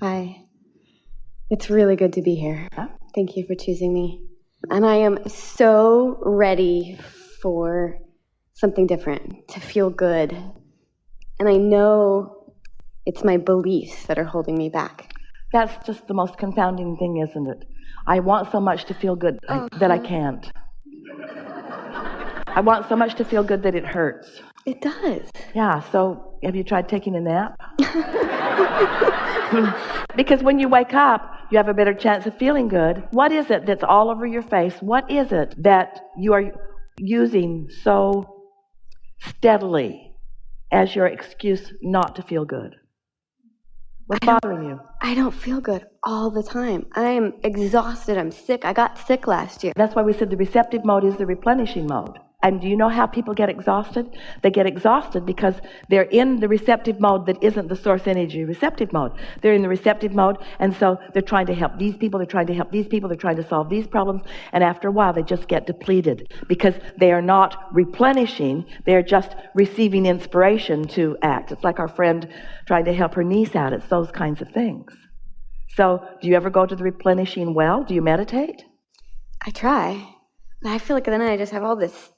Hi. It's really good to be here. Thank you for choosing me. And I am so ready for something different, to feel good. And I know it's my beliefs that are holding me back. That's just the most confounding thing, isn't it? I want so much to feel good that I can't. I want so much to feel good that it hurts. It does. Yeah, so have you tried taking a nap? Because when you wake up, you have a better chance of feeling good. What is it that's all over your face? What is it that you are using so steadily as your excuse not to feel good? What's bothering you? I don't feel good all the time. I am exhausted. I'm sick. I got sick last year. That's why we said the receptive mode is the replenishing mode. And do you know how people get exhausted? They get exhausted because they're in the receptive mode that isn't the source energy receptive mode. They're in the receptive mode, and so they're trying to help these people, they're trying to help these people, they're trying to solve these problems, and after a while they just get depleted because they are not replenishing, they're just receiving inspiration to act. It's like our friend trying to help her niece out. It's those kinds of things. So, do you ever go to the replenishing well? Do you meditate? I try. I feel like then I just have all this,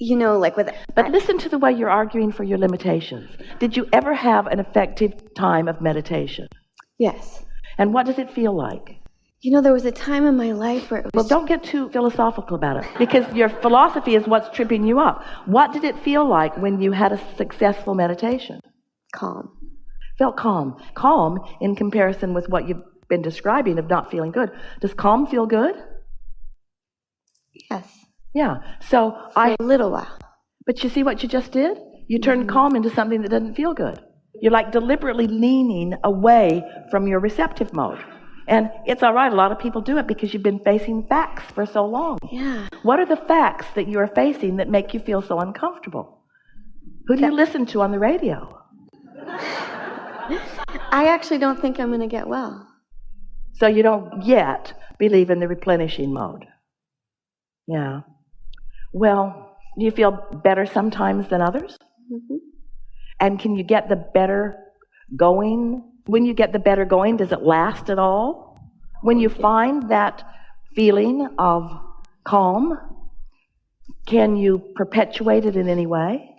like with... But listen to the way you're arguing for your limitations. Did you ever have an effective time of meditation? Yes. And what does it feel like? There was a time in my life where it was... Well, don't get too philosophical about it, because your philosophy is what's tripping you up. What did it feel like when you had a successful meditation? Calm. Felt calm. Calm in comparison with what you've been describing of not feeling good. Does calm feel good? Yes. Yeah. So for a little while. But you see what you just did? You turned calm into something that doesn't feel good. You're like deliberately leaning away from your receptive mode. And it's all right. A lot of people do it because you've been facing facts for so long. Yeah. What are the facts that you are facing that make you feel so uncomfortable? Who do you listen to on the radio? I actually don't think I'm going to get well. So you don't yet believe in the replenishing mode. Yeah. Well, do you feel better sometimes than others? Mm-hmm. And can you get the better going? When you get the better going, does it last at all? When you find that feeling of calm, can you perpetuate it in any way?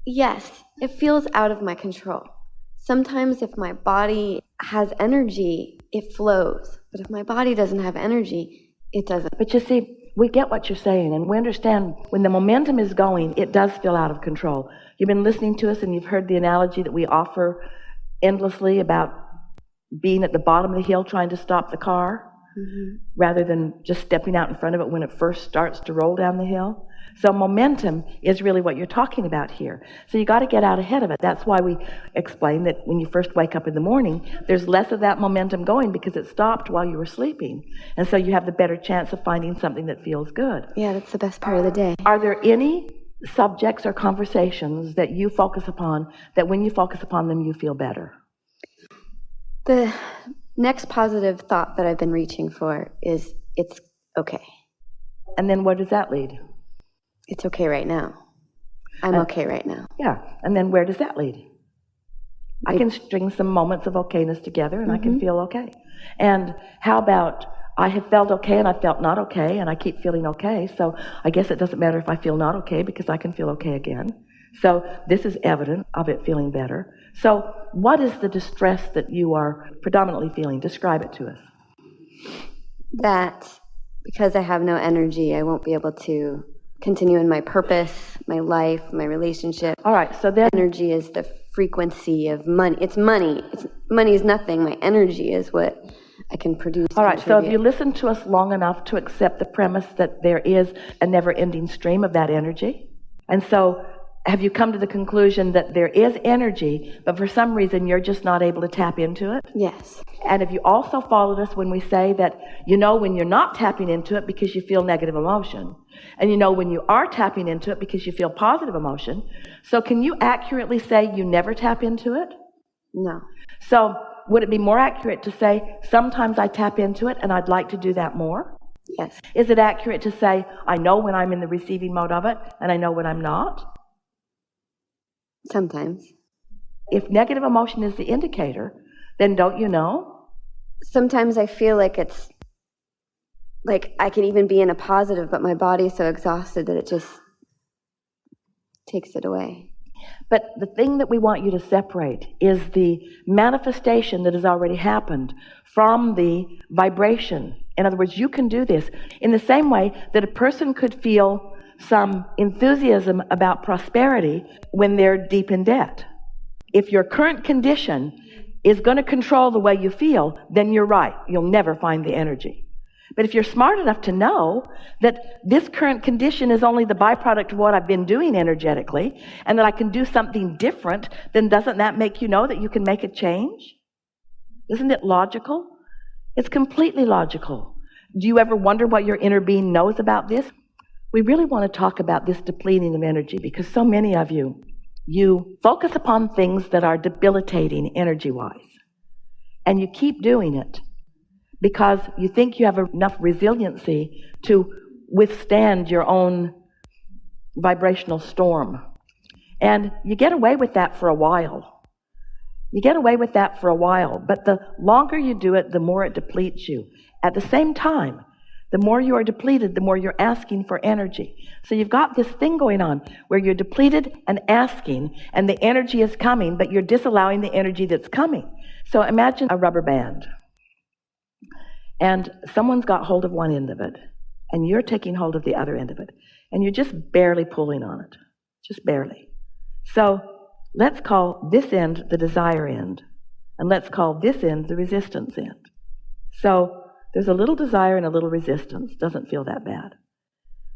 Yes. It feels out of my control. Sometimes if my body has energy, it flows. But if my body doesn't have energy, it doesn't. But you see, we get what you're saying, and we understand when the momentum is going, it does feel out of control. You've been listening to us, and you've heard the analogy that we offer endlessly about being at the bottom of the hill trying to stop the car, rather than just stepping out in front of it when it first starts to roll down the hill. So momentum is really what you're talking about here. So you got to get out ahead of it. That's why we explain that when you first wake up in the morning, there's less of that momentum going because it stopped while you were sleeping. And so you have the better chance of finding something that feels good. Yeah, that's the best part of the day. Are there any subjects or conversations that you focus upon that when you focus upon them, you feel better? The next positive thought that I've been reaching for is it's okay. And then where does that lead? It's okay right now. I'm okay right now. Yeah. And then where does that lead? I can string some moments of okayness together and I can feel okay. And how about I have felt okay and I felt not okay and I keep feeling okay. So I guess it doesn't matter if I feel not okay because I can feel okay again. So this is evidence of it feeling better. So what is the distress that you are predominantly feeling? Describe it to us. That because I have no energy, I won't be able to continue in my purpose, my life, my relationship. All right, so then energy is the frequency of money. It's money. Money is nothing. My energy is what I can produce. All right, so if you listen to us long enough to accept the premise that there is a never-ending stream of that energy, and so have you come to the conclusion that there is energy, but for some reason you're just not able to tap into it? Yes. And have you also followed us when we say that you know when you're not tapping into it because you feel negative emotion, and you know when you are tapping into it because you feel positive emotion? So can you accurately say you never tap into it? No. So would it be more accurate to say sometimes I tap into it and I'd like to do that more? Yes. Is it accurate to say I know when I'm in the receiving mode of it and I know when I'm not? Sometimes. If negative emotion is the indicator, then don't you know? Sometimes I feel like it's like I can even be in a positive, but my body's so exhausted that it just takes it away. But the thing that we want you to separate is the manifestation that has already happened from the vibration. In other words, you can do this in the same way that a person could feel some enthusiasm about prosperity when they're deep in debt. If your current condition is going to control the way you feel, then you're right. You'll never find the energy. But if you're smart enough to know that this current condition is only the byproduct of what I've been doing energetically, and that I can do something different, then doesn't that make you know that you can make a change? Isn't it logical? It's completely logical. Do you ever wonder what your inner being knows about this? We really want to talk about this depleting of energy because so many of you focus upon things that are debilitating energy-wise, and you keep doing it because you think you have enough resiliency to withstand your own vibrational storm. And you get away with that for a while. You get away with that for a while, but the longer you do it, the more it depletes you. At the same time, the more you are depleted, the more you're asking for energy. So you've got this thing going on where you're depleted and asking, and the energy is coming, but you're disallowing the energy that's coming. So imagine a rubber band. And someone's got hold of one end of it, and you're taking hold of the other end of it, and you're just barely pulling on it, just barely. So let's call this end the desire end, and let's call this end the resistance end. So there's a little desire and a little resistance. Doesn't feel that bad.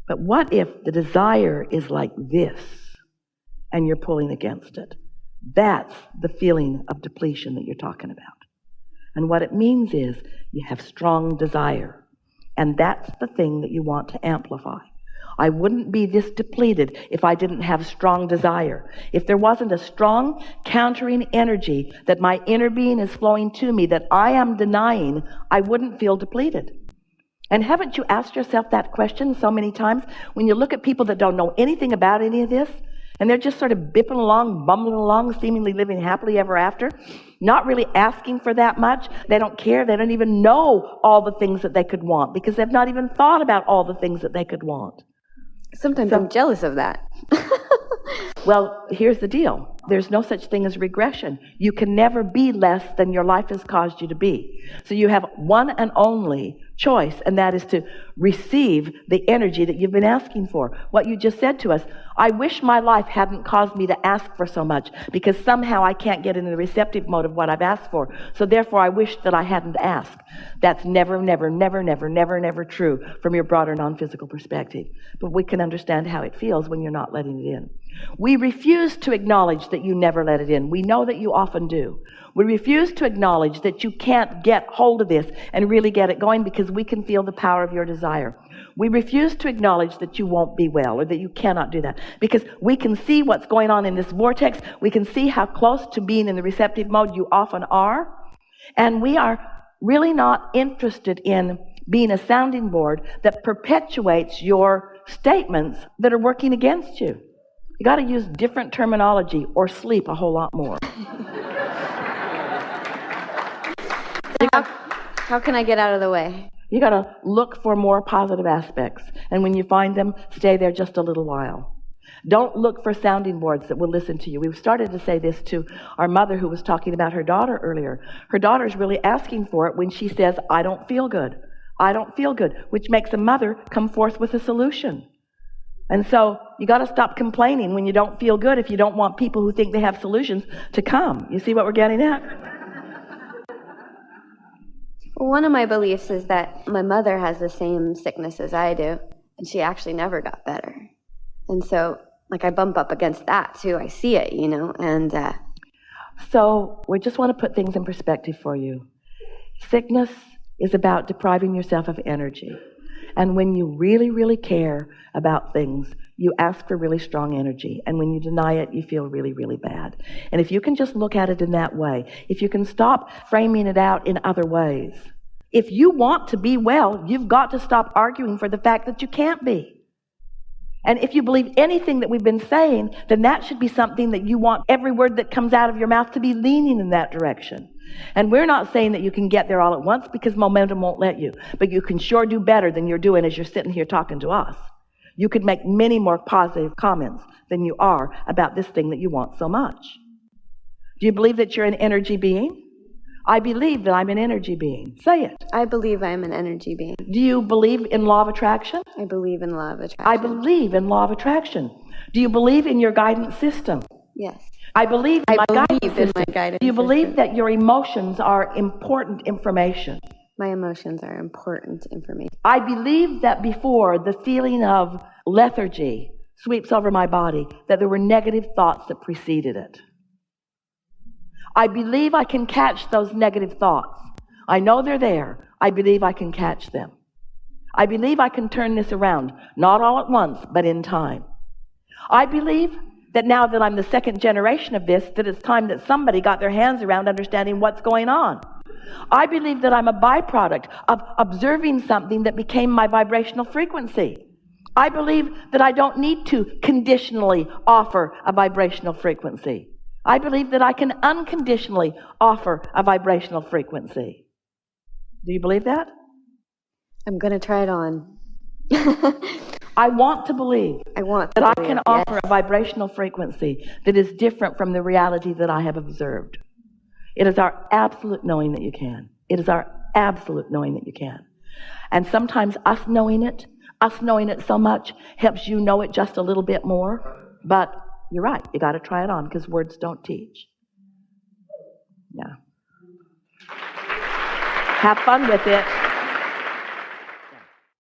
But what if the desire is like this, and you're pulling against it? That's the feeling of depletion that you're talking about. And what it means is you have strong desire. And that's the thing that you want to amplify. I wouldn't be this depleted if I didn't have strong desire. If there wasn't a strong countering energy that my inner being is flowing to me that I am denying, I wouldn't feel depleted. And haven't you asked yourself that question so many times? When you look at people that don't know anything about any of this, and they're just sort of bipping along, bumbling along, seemingly living happily ever after, not really asking for that much. They don't care. They don't even know all the things that they could want because they've not even thought about all the things that they could want. Sometimes I'm jealous of that. Well, here's the deal. There's no such thing as regression. You can never be less than your life has caused you to be. So you have one and only choice, and that is to receive the energy that you've been asking for. What you just said to us, I wish my life hadn't caused me to ask for so much because somehow I can't get in the receptive mode of what I've asked for. So therefore I wish that I hadn't asked. That's never true from your broader non-physical perspective. But we can understand how it feels when you're not letting it in. We refuse to acknowledge that you never let it in. We know that you often do. We refuse to acknowledge that you can't get hold of this and really get it going because we can feel the power of your desire. We refuse to acknowledge that you won't be well or that you cannot do that because we can see what's going on in this vortex. We can see how close to being in the receptive mode you often are. And we are really not interested in being a sounding board that perpetuates your statements that are working against you. You got to use different terminology or sleep a whole lot more. How can I get out of the way? You got to look for more positive aspects. And when you find them, stay there just a little while. Don't look for sounding boards that will listen to you. We started to say this to our mother who was talking about her daughter earlier. Her daughter's really asking for it when she says, I don't feel good. I don't feel good, which makes a mother come forth with a solution. And so you got to stop complaining when you don't feel good if you don't want people who think they have solutions to come. You see what we're getting at? One of my beliefs is that my mother has the same sickness as I do, and she actually never got better. And so, I bump up against that too. I see it, and... So we just want to put things in perspective for you. Sickness is about depriving yourself of energy. And when you really, really care about things, you ask for really strong energy. And when you deny it, you feel really, really bad. And if you can just look at it in that way, if you can stop framing it out in other ways, if you want to be well, you've got to stop arguing for the fact that you can't be. And if you believe anything that we've been saying, then that should be something that you want every word that comes out of your mouth to be leaning in that direction. And we're not saying that you can get there all at once because momentum won't let you. But you can sure do better than you're doing as you're sitting here talking to us. You could make many more positive comments than you are about this thing that you want so much. Do you believe that you're an energy being? I believe that I'm an energy being. Say it. I believe I'm an energy being. Do you believe in law of attraction? I believe in law of attraction. I believe in law of attraction. Do you believe in your guidance system? Yes. I believe in my guidance system. guidance Do you believe system. that your emotions are important information? My emotions are important information. I believe that before the feeling of lethargy sweeps over my body, that there were negative thoughts that preceded it. I believe I can catch those negative thoughts. I know they're there. I believe I can catch them. I believe I can turn this around, not all at once, but in time. I believe that now that I'm the second generation of this, that it's time that somebody got their hands around understanding what's going on. I believe that I'm a byproduct of observing something that became my vibrational frequency. I believe that I don't need to conditionally offer a vibrational frequency. I believe that I can unconditionally offer a vibrational frequency. Do you believe that? I'm going to try it on. I want to believe that I can offer a vibrational frequency that is different from the reality that I have observed. It is our absolute knowing that you can. It is our absolute knowing that you can. And sometimes us knowing it so much helps you know it just a little bit more. But you're right, you got to try it on because words don't teach. Yeah. Have fun with it.